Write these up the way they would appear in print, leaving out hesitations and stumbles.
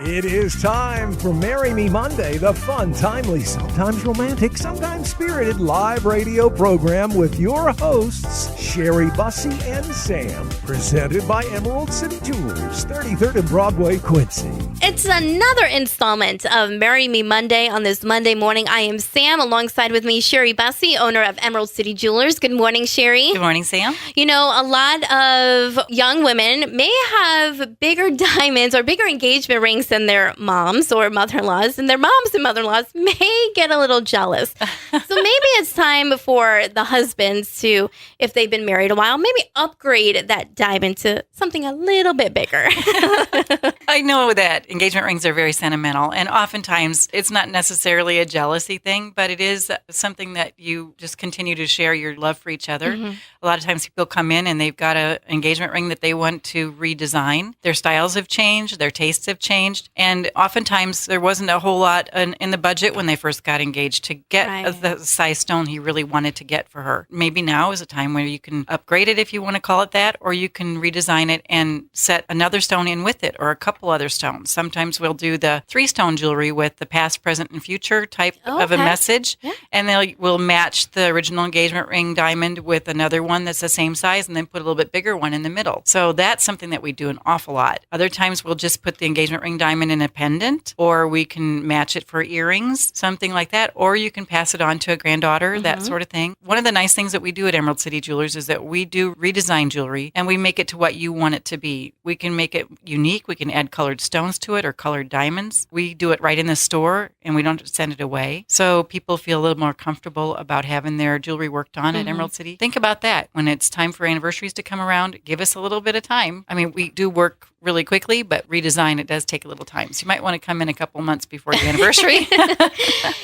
It is time for Marry Me Monday, the fun, timely, sometimes romantic, sometimes spirited live radio program with your hosts, Sherry, Bussy, and Sam. Presented by Emerald City Jewelers, 33rd and Broadway, Quincy. It's another installment of Marry Me Monday on this Monday morning. I am Sam, alongside with me, Sherry Bussy, owner of Emerald City Jewelers. Good morning, Sherry. Good morning, Sam. You know, a lot of young women may have bigger diamonds or bigger engagement rings than their moms or mother-in-laws, and their moms and mother-in-laws may get a little jealous. So maybe it's time for the husbands to, if they've been married a while, maybe upgrade that diamond to something a little bit bigger. I know that engagement rings are very sentimental, and oftentimes it's not necessarily a jealousy thing, but it is something that you just continue to share your love for each other. Mm-hmm. A lot of times people come in and they've got an engagement ring that they want to redesign. Their styles have changed, their tastes have changed, and oftentimes there wasn't a whole lot in the budget when they first got engaged to get the size stone he really wanted to get for her. Maybe now is a time where you can upgrade it, if you want to call it that, or you can redesign it and set another stone in with it, or a couple other stones. Sometimes we'll do the 3-stone jewelry with the past, present, and future type of a message, and we'll match the original engagement ring diamond with another one that's the same size, and then put a little bit bigger one in the middle. So that's something that we do an awful lot. Other times we'll just put the engagement ring diamond in a pendant, or we can match it for earrings, something like that, or you can pass it on to a granddaughter, that sort of thing. One of the nice things that we do at Emerald City Jewelers is that we do redesign jewelry, and we make it to what you want it to be. We can make it unique. We can add colored stones to it or colored diamonds. We do it right in the store, and we don't send it away. So people feel a little more comfortable about having their jewelry worked on at Emerald City. Think about that. When it's time for anniversaries to come around, give us a little bit of time. I mean, we do work really quickly, but redesign, it does take a little time. So you might want to come in a couple months before the anniversary.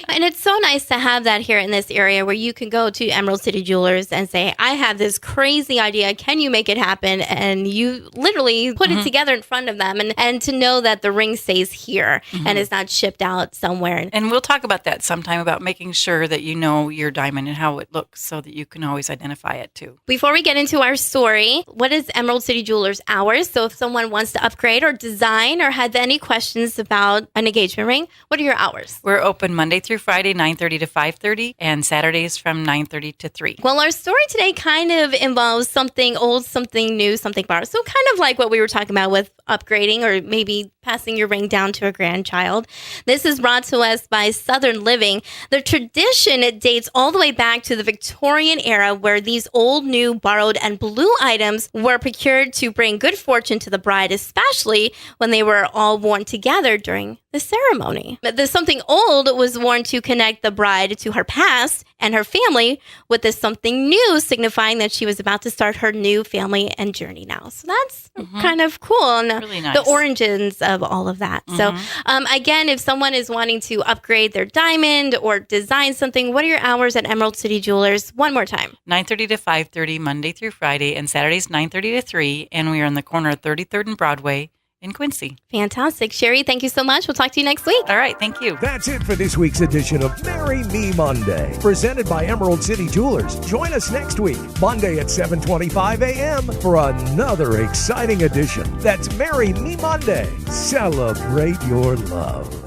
And it's so nice to have that here in this area where you can go to Emerald City Jewelers and say, I have this crazy idea. Can you make it happen? And you literally put it together in front of them, and to know that the ring stays here and is not shipped out somewhere. And we'll talk about that sometime, about making sure that you know your diamond and how it looks so that you can always identify it too. Before we get into our story, what is Emerald City Jewelers hours? So if someone wants to upgrade or design or have any questions about an engagement ring, what are your hours? We're open Monday through Friday, 9:30 to 5:30, and Saturdays from 9:30 to 3. Well, our story today kind of involves something old, something new, something borrowed. So kind of like what we were talking about with upgrading or maybe passing your ring down to a grandchild. This is brought to us by Southern Living. The tradition, it dates all the way back to the Victorian era, where these old, new, borrowed, and blue items were procured to bring good fortune to the bride, especially when they were all worn together during the ceremony. The something old was worn to connect the bride to her past and her family, with this something new signifying that she was about to start her new family and journey now. So that's kind of cool. And really nice. The origins of all of that. So again, if someone is wanting to upgrade their diamond or design something, what are your hours at Emerald City Jewelers? One more time. 9:30 to 5:30, Monday through Friday, and Saturdays 9:30 to 3. And we are on the corner of 33rd and Broadway in Quincy. Fantastic. Sherry, thank you so much. We'll talk to you next week. All right. Thank you. That's it for this week's edition of Marry Me Monday, presented by Emerald City Jewelers. Join us next week, Monday at 7:25 a.m. for another exciting edition. That's Marry Me Monday. Celebrate your love.